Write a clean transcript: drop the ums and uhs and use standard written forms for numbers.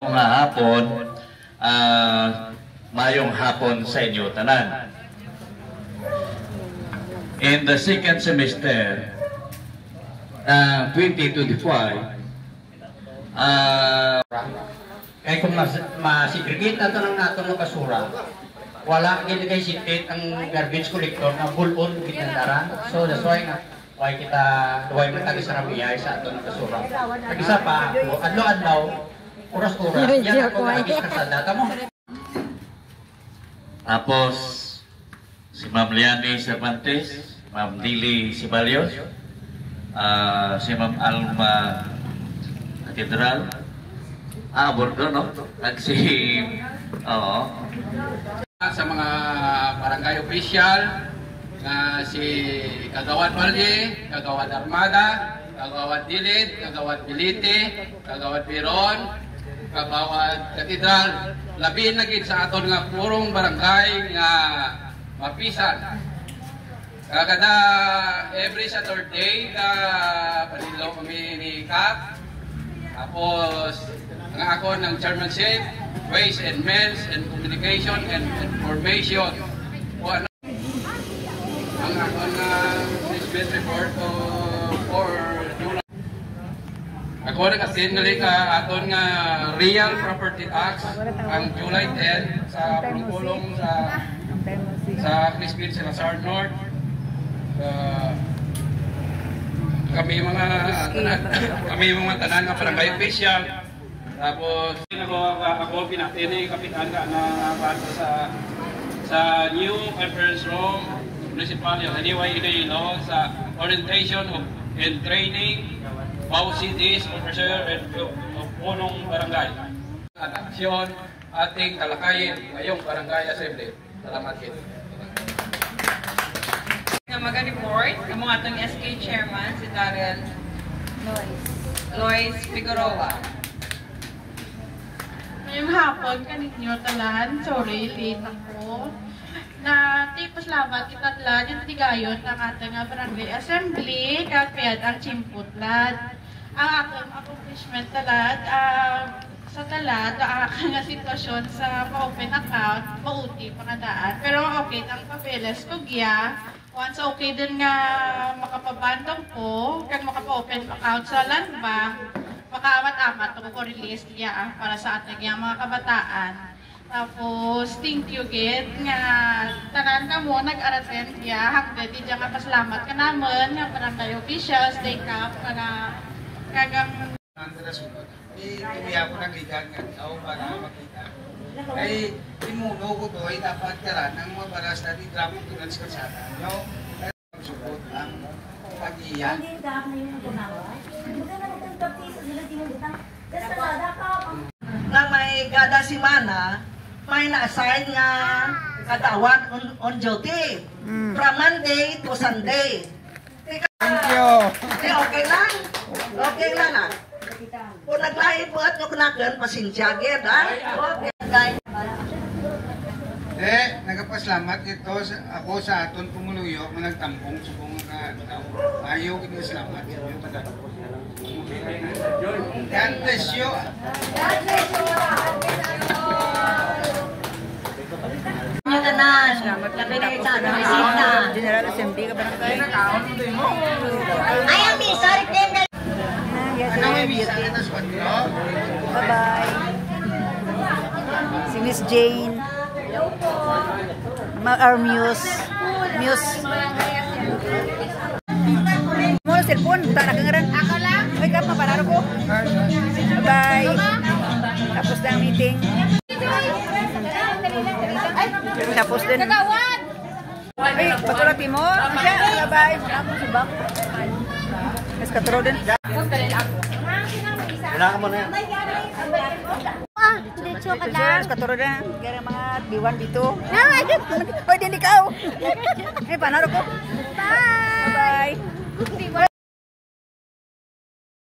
Mga hapon, mayong hapon sa inyo tanan. In the second semester 2025, kaya kung masegregate na ito ng natong basura, wala ginagay sitit ang garbage collector na bulon gitandaran. So that's why kita duway man tagi sa rabiyay sa ato ng basura. Kagisa pa ako, adlaw-adlaw, oras-oras, yan ako nagis sa data mo. Tapos si Ma'am Liani Cervantes, Ma'am Dili Sibalios, si Ma'am Alma Catedral, Bordo, no? At si, sa mga barangay official na si Kagawad Balye, Kagawad Armada, Kagawad Dilid, Kagawad Bilite, Kagawad Biron, Kagawad Katedral, labi na gid sa aton nga purong barangay nga mapisan. Kada every Saturday panilo kami ni Kap. Tapos ang ako ng chairmanship, Ways and Means and Communication and Information. Ang ako na management report for July. Ako nag-attend ka aton nga Real Property Tax ang July 10 sa pulong sa Crispin Salazar North. Kami mga tanan nga barangay official. Tapos ako pinatili kapitan ka na sa new conference room municipality of Iloilo sa orientation and training PAW cities officer and of punong barangay. At aksyon ating talakayin ngayong barangay assembly. Salamat kit. Mag-report ang mga atong SK chairman si Darren Lois Figueroa. Ngayong hapon, kaninyo talan, sorry, late ako. Na tipos labat itatlan yung tigayon ng ating barangay assembly, kapiyad ang chimputlat. Ang akong accomplishment talat, sa talat, ang aking sitwasyon sa ma-open account, mauti pangadaan. Pero okay, ang papeles ko giya. Once okay din nga makapabandong ko, kag makapa-open account sa land bank, makaamat-amat ko release niya para sa ating mga kabataan. Tapos, thank you gid nga tanan ka mo nag-araten niya, hanggang di dyan nga pasalamat ka naman, nga barangay officials, day cap, na kagang... Hindi ako nagligan nga tao para makita. Ay, imuno ko to ay dapat karan ng mga baras na di traffic doon sa kalsada. No? Kaya magsupot ang pag-iyan. Na may kada simana, may na-assign nga katawan on duty. From Monday to Sunday. Thank you. Okay lang? Okay lang ah. Kung naglahi po at nyo kunagan, pasensya agad ha? Nagapasalamat ito ako sa aton pumuluyo, managtampong sa mga ayaw kini salamat. God bless you. God bless you. Tanan, labi na sa ating bisita. General Assembly ka barangay. I am sorry din. Bye-bye. Si Miss Jane. Our Muse. Mo cellphone, tak nak dengeran. Ako lang. Ay, kap mapanaro ko. Bye. Tapos na ang meeting. Tapos din. Ay, patulati mo. Siya, bye. Salamat si Bak. Mas katro din. Kailangan mo na yan. Dito ka lang. Katuro na. Kaya mga diwan dito. Hoy, din ikaw. Ay, panaro ko. Bye. Bye.